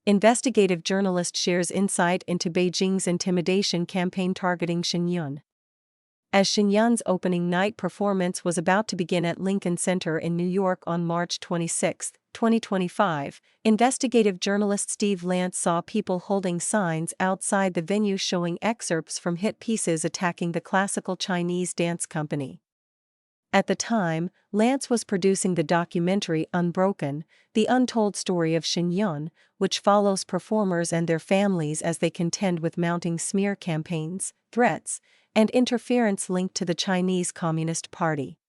Investigative journalist shares insight into Beijing's intimidation campaign targeting Shen. As Shen opening night performance was about to begin at Lincoln Center in New York on March 26, 2025, investigative journalist Steve Lance saw people holding signs outside the venue showing excerpts from hit pieces attacking the classical Chinese dance company. At the time, Lance was producing the documentary Unbroken, the untold story of Shen, which follows performers and their families as they contend with mounting smear campaigns, threats, and interference linked to the Chinese Communist Party.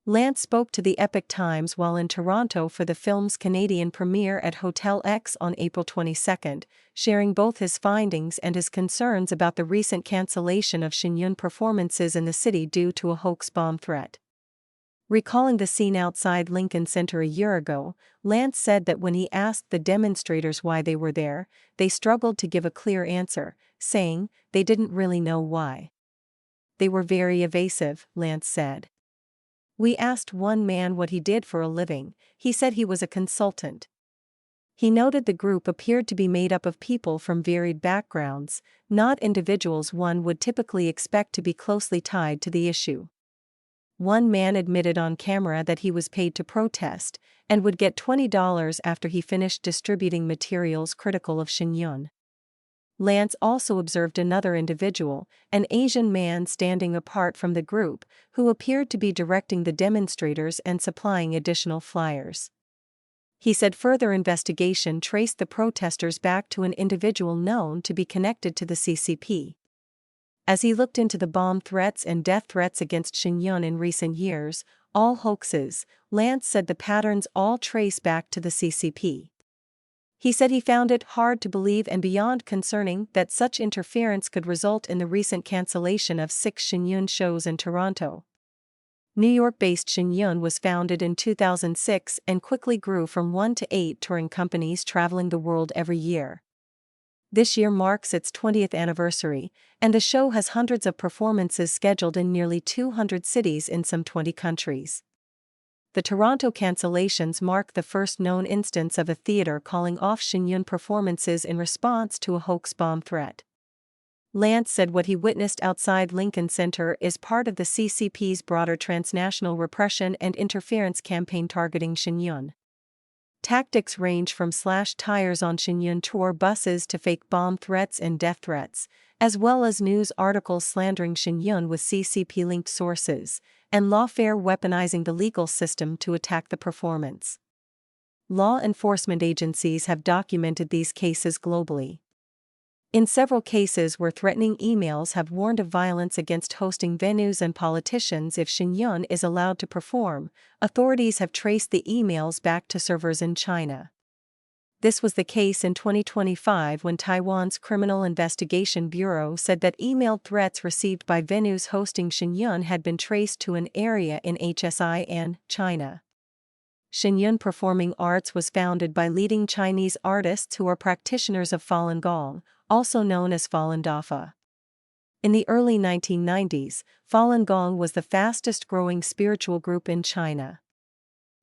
Lance spoke to the Epoch Times while in Toronto for the film's Canadian premiere at Hotel X on April 22, sharing both his findings and his concerns about the recent cancellation of Shen performances in the city due to a hoax bomb threat. Recalling the scene outside Lincoln Center a year ago, Lance said that when he asked the demonstrators why they were there, they struggled to give a clear answer, saying they didn't really know why. They were very evasive, Lance said. We asked one man what he did for a living. He said he was a consultant. He noted the group appeared to be made up of people from varied backgrounds, not individuals one would typically expect to be closely tied to the issue. One man admitted on camera that he was paid to protest, and would get $20 after he finished distributing materials critical of Shen. Lance also observed another individual, an Asian man standing apart from the group, who appeared to be directing the demonstrators and supplying additional flyers. He said further investigation traced the protesters back to an individual known to be connected to the CCP. As he looked into the bomb threats and death threats against Shen in recent years, all hoaxes, Lance said the patterns all trace back to the CCP. He said he found it hard to believe and beyond concerning that such interference could result in the recent cancellation of 6 Shen shows in Toronto. New York-based Shen was founded in 2006 and quickly grew from 1 to 8 touring companies traveling the world every year. This year marks its 20th anniversary, and the show has hundreds of performances scheduled in nearly 200 cities in some 20 countries. The Toronto cancellations mark the first known instance of a theater calling off Shen performances in response to a hoax bomb threat. Lance said what he witnessed outside Lincoln Center is part of the CCP's broader transnational repression and interference campaign targeting Shen. Tactics range from slashed tires on Shen tour buses to fake bomb threats and death threats, as well as news articles slandering Shen with CCP-linked sources, and lawfare weaponizing the legal system to attack the performance. Law enforcement agencies have documented these cases globally. In several cases where threatening emails have warned of violence against hosting venues and politicians if Shen is allowed to perform, authorities have traced the emails back to servers in China. This was the case in 2025 when Taiwan's Criminal Investigation Bureau said that emailed threats received by venues hosting Shen had been traced to an area in HSIN, China. Shen Performing Arts was founded by leading Chinese artists who are practitioners of Falun Gong, also known as Falun Dafa. In the early 1990s, Falun Gong was the fastest-growing spiritual group in China.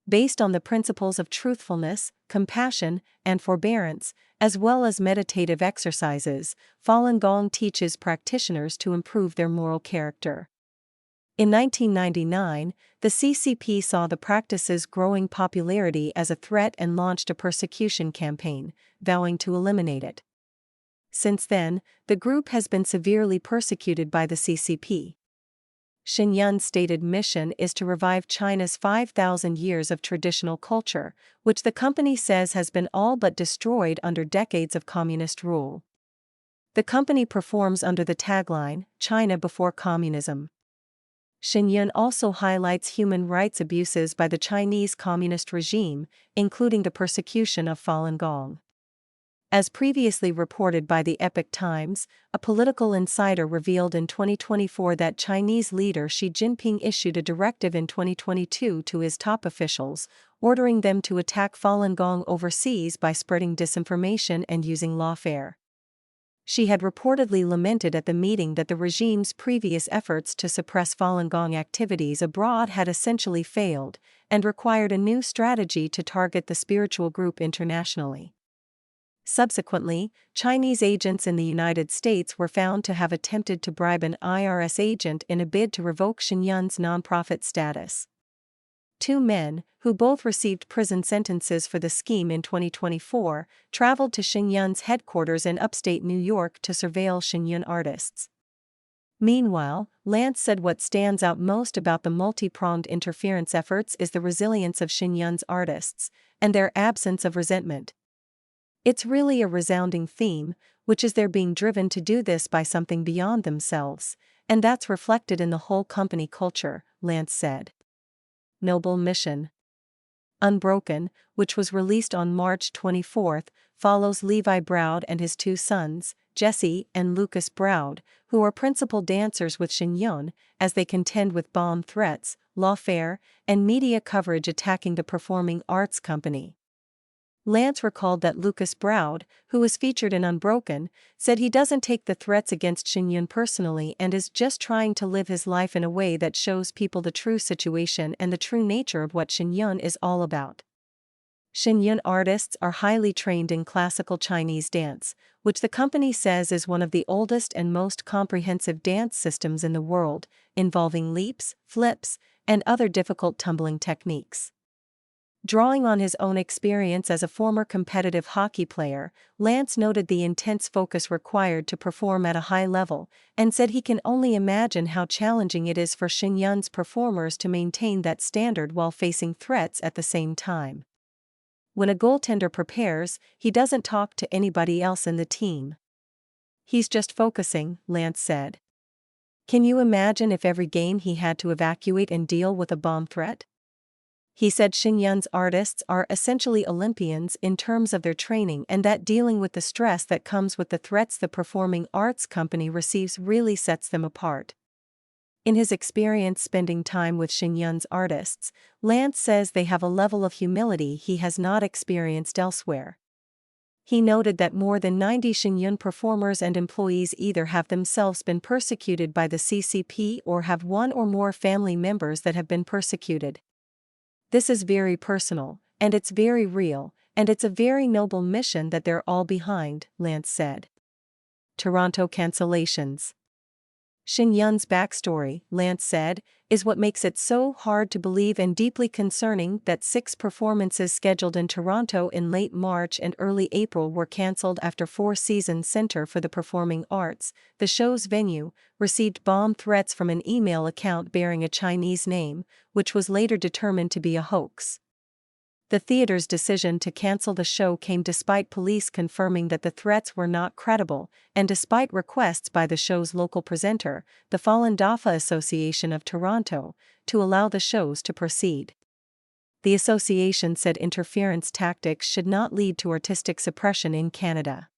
Based on the principles of truthfulness, compassion, and forbearance, as well as meditative exercises, Falun Gong teaches practitioners to improve their moral character. In 1999, the CCP saw the practice's growing popularity as a threat and launched a persecution campaign, vowing to eliminate it. Since then, the group has been severely persecuted by the CCP. Shen stated mission is to revive China's 5,000 years of traditional culture, which the company says has been all but destroyed under decades of communist rule. The company performs under the tagline, China before communism. Shen also highlights human rights abuses by the Chinese Communist regime, including the persecution of Falun Gong. As previously reported by the Epoch Times, a political insider revealed in 2024 that Chinese leader Xi Jinping issued a directive in 2022 to his top officials, ordering them to attack Falun Gong overseas by spreading disinformation and using lawfare. Xi had reportedly lamented at the meeting that the regime's previous efforts to suppress Falun Gong activities abroad had essentially failed, and required a new strategy to target the spiritual group internationally. Subsequently, Chinese agents in the United States were found to have attempted to bribe an IRS agent in a bid to revoke Shen Yun's nonprofit status. Two men, who both received prison sentences for the scheme in 2024, traveled to Shen Yun's headquarters in upstate New York to surveil Shen Yun artists. Meanwhile, Lance said what stands out most about the multi-pronged interference efforts is the resilience of Shen Yun's artists, and their absence of resentment. It's really a resounding theme, which is they're being driven to do this by something beyond themselves, and that's reflected in the whole company culture, Lance said. Noble Mission. Unbroken, which was released on March 24, follows Levi Broud and his two sons, Jesse and Lucas Broud, who are principal dancers with Shen Yun, as they contend with bomb threats, lawfare, and media coverage attacking the performing arts company. Lance recalled that Lucas Broud, who was featured in Unbroken, said he doesn't take the threats against Shen Yun personally and is just trying to live his life in a way that shows people the true situation and the true nature of what Shen Yun is all about. Shen Yun artists are highly trained in classical Chinese dance, which the company says is one of the oldest and most comprehensive dance systems in the world, involving leaps, flips, and other difficult tumbling techniques. Drawing on his own experience as a former competitive hockey player, Lance noted the intense focus required to perform at a high level, and said he can only imagine how challenging it is for Shen Yun's performers to maintain that standard while facing threats at the same time. When a goaltender prepares, he doesn't talk to anybody else in the team. He's just focusing, Lance said. Can you imagine if every game he had to evacuate and deal with a bomb threat? He said Shen Yun's artists are essentially Olympians in terms of their training, and that dealing with the stress that comes with the threats the performing arts company receives really sets them apart. In his experience spending time with Shen Yun's artists, Lance says they have a level of humility he has not experienced elsewhere. He noted that more than 90 Shen Yun performers and employees either have themselves been persecuted by the CCP or have one or more family members that have been persecuted. This is very personal, and it's very real, and it's a very noble mission that they're all behind, Lance said. Toronto cancellations. Shen Yun's backstory, Lance said, is what makes it so hard to believe and deeply concerning that 6 performances scheduled in Toronto in late March and early April were cancelled after 4 Seasons Centre for the Performing Arts, the show's venue, received bomb threats from an email account bearing a Chinese name, which was later determined to be a hoax. The theater's decision to cancel the show came despite police confirming that the threats were not credible, and despite requests by the show's local presenter, the Falun Dafa Association of Toronto, to allow the shows to proceed. The association said interference tactics should not lead to artistic suppression in Canada.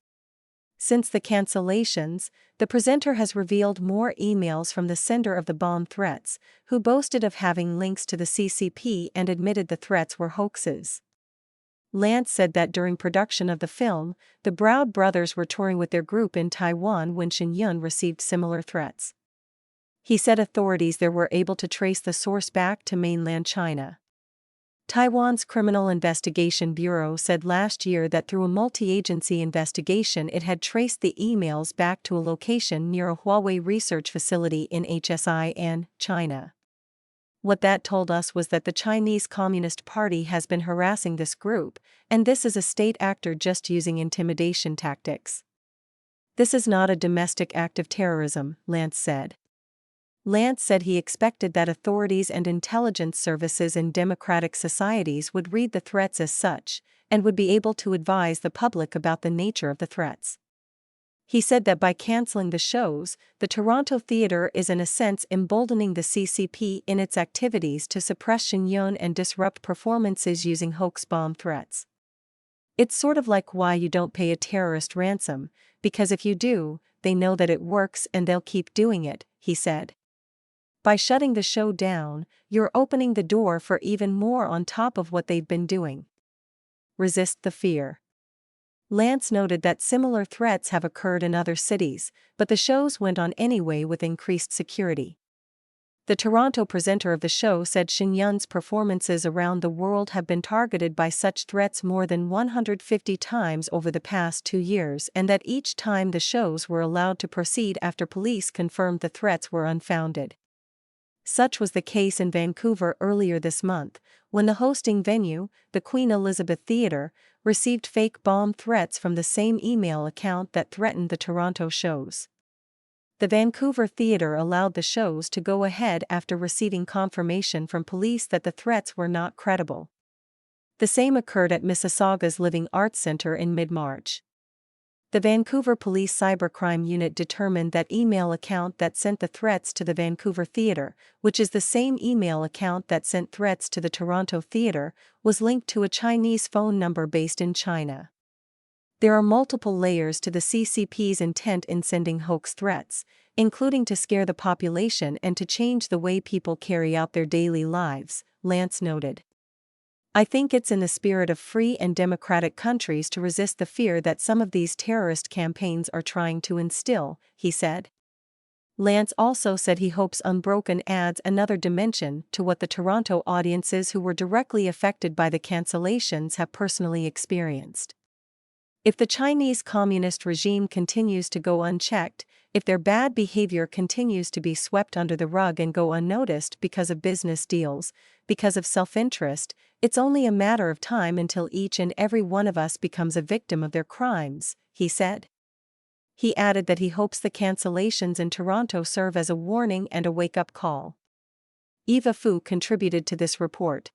Since the cancellations, the presenter has revealed more emails from the sender of the bomb threats, who boasted of having links to the CCP and admitted the threats were hoaxes. Lance said that during production of the film, the Broud brothers were touring with their group in Taiwan when Shen Yun received similar threats. He said authorities there were able to trace the source back to mainland China. Taiwan's Criminal Investigation Bureau said last year that through a multi-agency investigation it had traced the emails back to a location near a Huawei research facility in HSIN, China. What that told us was that the Chinese Communist Party has been harassing this group, and this is a state actor just using intimidation tactics. This is not a domestic act of terrorism, Lance said. Lance said he expected that authorities and intelligence services in democratic societies would read the threats as such, and would be able to advise the public about the nature of the threats. He said that by canceling the shows, the Toronto Theatre is in a sense emboldening the CCP in its activities to suppress Shen Yun and disrupt performances using hoax bomb threats. It's sort of like why you don't pay a terrorist ransom, because if you do, they know that it works and they'll keep doing it, he said. By shutting the show down, you're opening the door for even more on top of what they've been doing. Resist the fear. Lance noted that similar threats have occurred in other cities, but the shows went on anyway with increased security. The Toronto presenter of the show said Shen Yun's performances around the world have been targeted by such threats more than 150 times over the past 2 years, and that each time the shows were allowed to proceed after police confirmed the threats were unfounded. Such was the case in Vancouver earlier this month, when the hosting venue, the Queen Elizabeth Theatre, received fake bomb threats from the same email account that threatened the Toronto shows. The Vancouver theatre allowed the shows to go ahead after receiving confirmation from police that the threats were not credible. The same occurred at Mississauga's Living Arts Centre in mid-March. The Vancouver Police Cybercrime Unit determined that email account that sent the threats to the Vancouver Theatre, which is the same email account that sent threats to the Toronto Theatre, was linked to a Chinese phone number based in China. There are multiple layers to the CCP's intent in sending hoax threats, including to scare the population and to change the way people carry out their daily lives, Lance noted. I think it's in the spirit of free and democratic countries to resist the fear that some of these terrorist campaigns are trying to instill, he said. Lance also said he hopes Unbroken adds another dimension to what the Toronto audiences who were directly affected by the cancellations have personally experienced. If the Chinese Communist regime continues to go unchecked, if their bad behavior continues to be swept under the rug and go unnoticed because of business deals, because of self-interest, it's only a matter of time until each and every one of us becomes a victim of their crimes, he said. He added that he hopes the cancellations in Toronto serve as a warning and a wake-up call. Eva Fu contributed to this report.